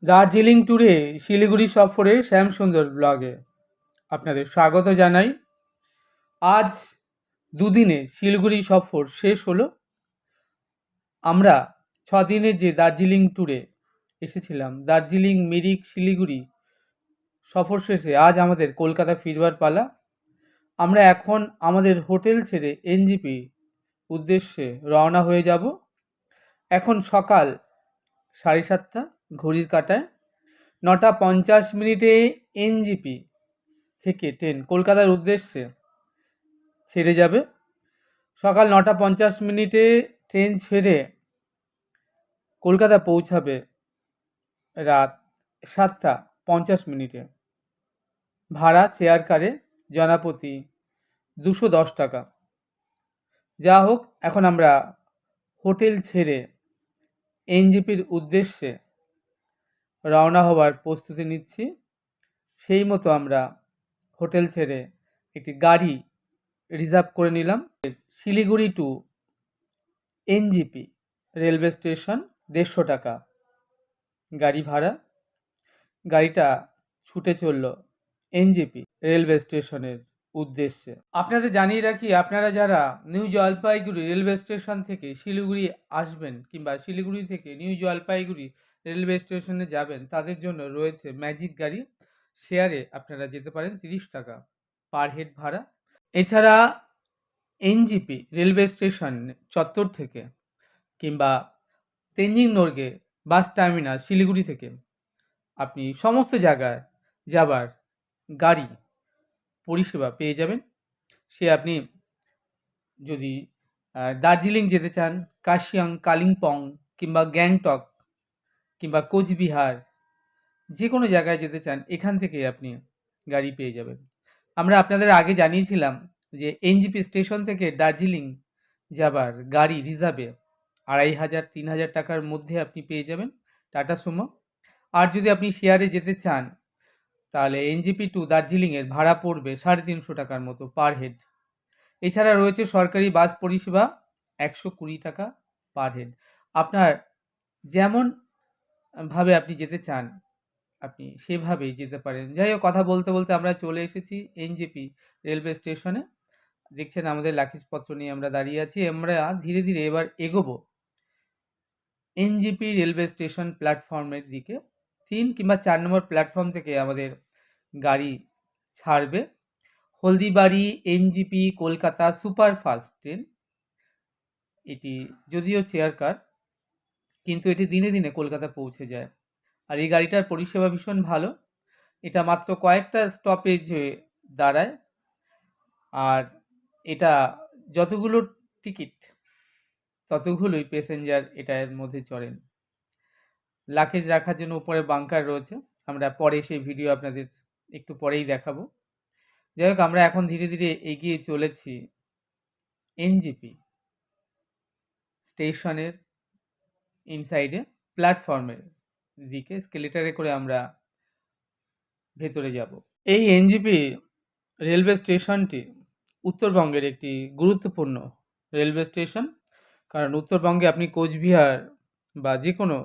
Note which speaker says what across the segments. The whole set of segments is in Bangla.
Speaker 1: দার্জিলিং ট্যুরে শিলিগুড়ি সফরে শ্যামসুন্দর ব্লগে আপনাদের স্বাগত জানাই। আজ দুদিনে শিলিগুড়ি সফর শেষ হলো। আমরা 6 দিনের যে দার্জিলিং ট্যুরে এসেছিলাম, দার্জিলিং, মিরিক, শিলিগুড়ি সফর শেষে আজ আমাদের কলকাতা ফিরবার পালা। আমরা এখন আমাদের হোটেল ছেড়ে এনজিপি উদ্দেশ্যে রওনা হয়ে যাব। এখন সকাল 7:30 ঘড়ির কাঁটায়। 9:50 এনজিপি থেকে ট্রেন কলকাতার উদ্দেশ্যে ছেড়ে যাবে। সকাল 9:50 ট্রেন ছেড়ে কলকাতা পৌঁছাবে রাত 7:50। ভাড়া চেয়ার কারে জনাপতি 210 টাকা। যা হোক, এখন আমরা হোটেল ছেড়ে এনজিপির উদ্দেশ্যে রওনা হবার প্রস্তুতি নিচ্ছি। সেই মতো আমরা হোটেল ছেড়ে একটি গাড়ি রিজার্ভ করে নিলাম। Siliguri to NJP railway station 150 টাকা গাড়ি ভাড়া। গাড়িটা ছুটে চলল এনজিপি রেলওয়ে স্টেশনের উদ্দেশ্যে। আপনাদের জানিয়ে রাখি, আপনারা যারা নিউ জলপাইগুড়ি রেলওয়ে স্টেশন থেকে শিলিগুড়ি আসবেন কিংবা শিলিগুড়ি থেকে নিউ জলপাইগুড়ি রেলওয়ে স্টেশনে যাবেন, তাদের জন্য রয়েছে ম্যাজিক গাড়ি। শেয়ারে আপনারা যেতে পারেন 30 টাকা পার হেড ভাড়া। এছাড়া এনজিপি রেলওয়ে স্টেশন চত্বর থেকে কিংবা তেঞ্জিং নোরগে বাস টার্মিনাল শিলিগুড়ি থেকে আপনি সমস্ত জায়গায় যাবার গাড়ি পরিষেবা পেয়ে যাবেন। সে আপনি যদি দার্জিলিং যেতে চান, কার্শিয়াং, কালিম্পং কিংবা গ্যাংটক কিংবা কোচবিহার, যে কোনো জায়গায় যেতে চান, এখান থেকে আপনি গাড়ি পেয়ে যাবেন। আমরা আপনাদের আগে জানিয়েছিলাম যে এনজিপি স্টেশন থেকে দার্জিলিং যাবার গাড়ি রিজার্ভে 2500-3000 টাকার মধ্যে আপনি পেয়ে যাবেন টাটা সুমো। আর যদি আপনি শেয়ারে যেতে চান, তাহলে এনজিপি টু দার্জিলিংয়ের ভাড়া পড়বে 350 টাকার মতো পার হেড। এছাড়া রয়েছে সরকারি বাস পরিষেবা 120 টাকা পার হেড। আপনার যেমন ভাবে আপনি যেতে চান, আপনি সেভাবেই যেতে পারেন। যাই হোক, কথা বলতে বলতে আমরা চলে এসেছি এনজেপি রেলওয়ে স্টেশনে। দেখছেন আমাদের লাগেজপত্র নিয়ে আমরা দাঁড়িয়ে আছি। আমরা ধীরে ধীরে এবার এগোবো এনজেপি রেলওয়ে স্টেশন প্ল্যাটফর্মের দিকে। 3 কিংবা 4 নম্বর প্ল্যাটফর্ম থেকে আমাদের গাড়ি ছাড়বে। Haldibari NJP Kolkata superfast train. এটি যদিও চেয়ার কার, কিন্তু এটি দিনে দিনে কলকাতা পৌঁছে যায়। আর এই গাড়িটার পরিষেবা ভীষণ ভালো। এটা মাত্র কয়েকটা স্টপেজে দাঁড়ায়। আর এটা যতগুলো টিকিট ততগুলোই প্যাসেঞ্জার এটার মধ্যে চড়েন। লাগেজ রাখার জন্য উপরে বাঙ্কার রয়েছে। আমরা পরে সেই ভিডিও আপনাদের একটু পরেই দেখাবো। যাই হোক, আমরা এখন ধীরে ধীরে এগিয়ে চলেছি এনজিপি স্টেশনের ইনসাইডে প্ল্যাটফর্মের দিকে। স্কেলেটারে করে আমরা ভেতরে যাব। এই এনজিপি রেলওয়ে স্টেশনটি উত্তরবঙ্গের একটি গুরুত্বপূর্ণ রেলওয়ে স্টেশন। কারণ উত্তরবঙ্গে আপনি কোচবিহার বা যে কোনো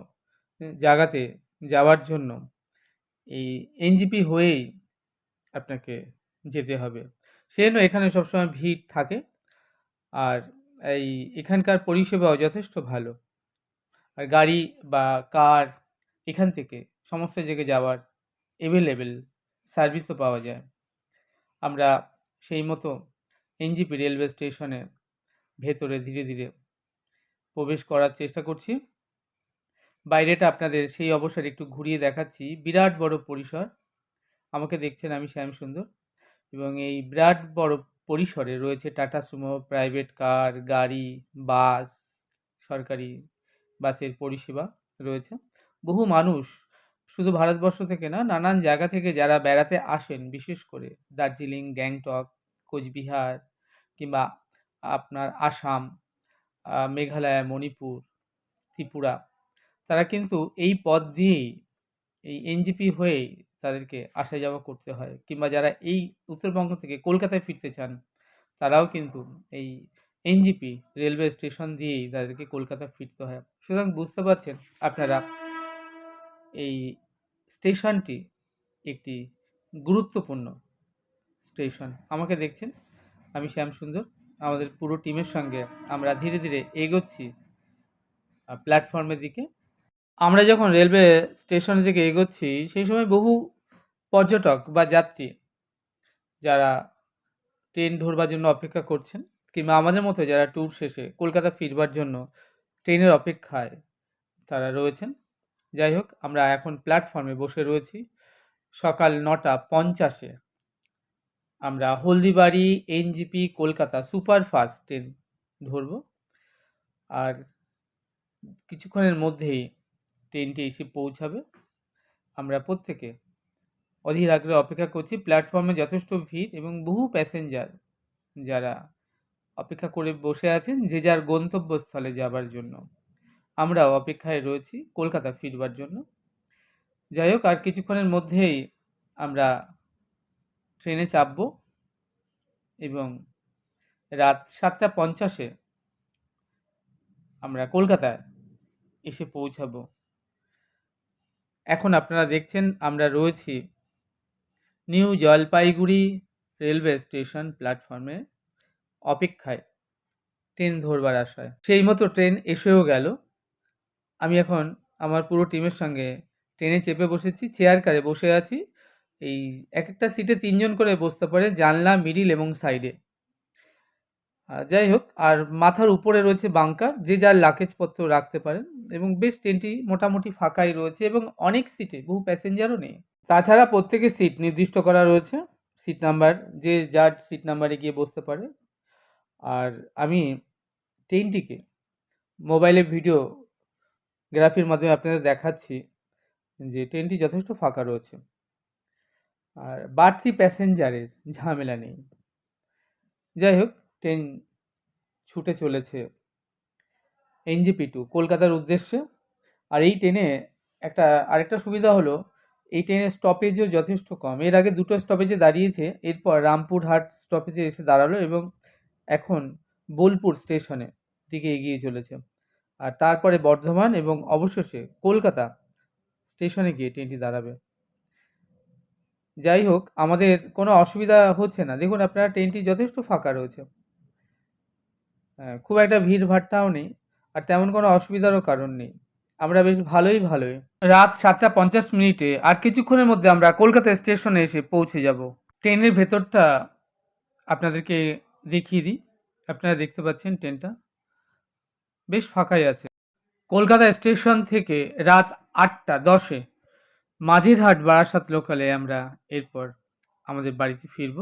Speaker 1: জায়গাতে যাওয়ার জন্য এই এনজিপি হয়েই আপনাকে যেতে হবে। সেজন্য এখানে সবসময় ভিড় থাকে। আর এখানকার পরিষেবাও যথেষ্ট ভালো। আর গাড়ি বা কার এখান থেকে সমস্ত জায়গায় যাওয়ার অ্যাভেলেবেল সার্ভিসও পাওয়া যায়। আমরা সেই মতো এনজিপি রেলওয়ে স্টেশনের ভেতরে ধীরে ধীরে প্রবেশ করার চেষ্টা করছি। বাইরেটা আপনাদের সেই অবসরে একটু ঘুরিয়ে দেখাচ্ছি। বিরাট বড় পরিসর। আমাকে দেখছেন, আমি শ্যামসুন্দর। এবং এই বিরাট বড় পরিসরে রয়েছে টাটা সুমো, প্রাইভেট কার, গাড়ি, বাস, সরকারি বাসের পরিষেবা রয়েছে। বহু মানুষ শুধু ভারতবর্ষ থেকে না, নানান জায়গা থেকে যারা বেড়াতে আসেন, বিশেষ করে দার্জিলিং, গ্যাংটক, কোচবিহার কিংবা আপনার আসাম, মেঘালয়, মণিপুর, ত্রিপুরা, তারা কিন্তু এই পথ দিয়েই, এই এনজিপি হয়েই তাদেরকে আসা যাওয়া করতে হয়। কিংবা যারা এই উত্তরবঙ্গ থেকে কলকাতায় ফিরতে চান, তারাও কিন্তু এই এনজিপি রেলওয়ে স্টেশন দিয়েই তাদেরকে কলকাতা ফিরতে হয়। সুতরাং বুঝতে পারছেন আপনারা এই স্টেশনটি একটি গুরুত্বপূর্ণ স্টেশন। আমাকে দেখছেন, আমি শ্যামসুন্দর। আমাদের পুরো টিমের সঙ্গে আমরা ধীরে ধীরে এগোচ্ছি প্ল্যাটফর্মের দিকে। আমরা যখন রেলওয়ে স্টেশনের দিকে এগোচ্ছি সেই সময় বহু পর্যটক বা যাত্রী যারা ট্রেন ধরবার জন্য অপেক্ষা করছেন, কিংবা আমাদের মতো যারা ট্যুর শেষে কলকাতা ফিরবার জন্য ট্রেনের অপেক্ষায় তারা রয়েছেন। যাই হোক, আমরা এখন প্ল্যাটফর্মে বসে রয়েছি। সকাল 9:50 আমরা Haldibari NJP Kolkata superfast train ধরব। আর কিছুক্ষণের মধ্যেই ট্রেনটি এসে পৌঁছাবে। আমরা প্রত্যেকে অধীর আগ্রহে অপেক্ষা করছি। প্ল্যাটফর্মে যথেষ্ট ভিড় এবং বহু প্যাসেঞ্জার যারা অপেক্ষা করে বসে আছেন যে যার গন্তব্যস্থলে যাবার জন্য। আমরাও অপেক্ষায় রয়েছি কলকাতা ফিরবার জন্য। যাই হোক, আর কিছুক্ষণের মধ্যেই আমরা ট্রেনে চাপব এবং রাত 7:50 আমরা কলকাতায় এসে পৌঁছাবো। এখন আপনারা দেখছেন আমরা রয়েছি নিউ জলপাইগুড়ি রেলওয়ে স্টেশন প্ল্যাটফর্মে অপেক্ষায় ট্রেন ধরবার আশায়। সেই মতো ট্রেন এসেও গেল। আমি এখন আমার পুরো টিমের সঙ্গে ট্রেনে চেপে বসেছি, চেয়ার কারে বসে আছি। এই এক একটা সিটে 3 জন করে বসতে পারে, জানলা, মিডিল এবং সাইডে। যাই হোক, আর মাথার উপরে রয়েছে বাঙ্কার, যে যার লাগেজপত্র রাখতে পারেন। এবং বেশ ট্রেনটি মোটামুটি ফাঁকাই রয়েছে এবং অনেক সিটে বহু প্যাসেঞ্জারও নেই। তাছাড়া প্রত্যেকের সিট নির্দিষ্ট করা রয়েছে, সিট নাম্বার, যে যার সিট নাম্বারে গিয়ে বসতে পারে। আর আমি ট্রেনটিকে মোবাইলে ভিডিওগ্রাফির মাধ্যমে আপনাদের দেখাচ্ছি যে ট্রেনটি যথেষ্ট ফাঁকা রয়েছে আর বাড়তি প্যাসেঞ্জারের ঝামেলা নেই। যাই হোক, ট্রেন ছুটে চলেছে এনজেপি টু কলকাতার উদ্দেশ্যে। আর এই ট্রেনে আরেকটা সুবিধা হলো, এই ট্রেনের স্টপেজও যথেষ্ট কম। এর আগে 2টো স্টপেজে দাঁড়িয়েছে, এরপর রামপুরহাট স্টপেজে এসে দাঁড়ালো এবং এখন বোলপুর স্টেশনে দিকে এগিয়ে চলেছে। আর তারপরে বর্ধমান এবং অবশেষে কলকাতা স্টেশনে গিয়ে ট্রেনটি দাঁড়াবে। যাই হোক, আমাদের কোনো অসুবিধা হচ্ছে না। দেখুন আপনারা, ট্রেনটি যথেষ্ট ফাঁকা রয়েছে, খুব একটা ভিড়ভাট্টাও নেই, আর তেমন কোনো অসুবিধারও কারণ নেই। আমরা বেশ ভালোই রাত 7:50 আর কিছুক্ষণের মধ্যে আমরা কলকাতা স্টেশনে এসে পৌঁছে যাব। ট্রেনের ভেতরটা আপনাদেরকে দেখিয়ে দিই। আপনারা দেখতে পাচ্ছেন ট্রেনটা বেশ ফাঁকাই আছে। কলকাতা স্টেশন থেকে রাত 8:10 মাঝেরহাট বারাসাত লোকালে আমরা এরপর আমাদের বাড়িতে ফিরব।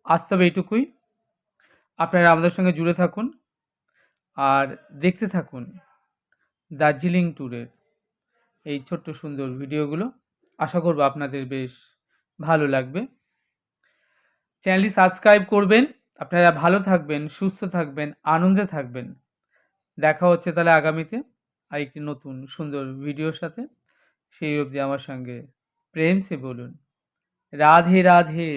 Speaker 1: আজ তবে এইটুকুই। আপনারা আমাদের সঙ্গে জুড়ে থাকুন আর দেখতে থাকুন দার্জিলিং ট্যুরের এই ছোট্ট সুন্দর ভিডিওগুলো। আশা করব আপনাদের বেশ ভালো লাগবে। চ্যানেলটি সাবস্ক্রাইব করবেন। আপনারা ভালো থাকবেন, সুস্থ থাকবেন, আনন্দে থাকবেন। দেখা হচ্ছে তাহলে আগামীতে আরেকটি নতুন সুন্দর ভিডিওর সাথে। সেই অবধি আমার সঙ্গে প্রেম সে বলুন রাধে রাধে।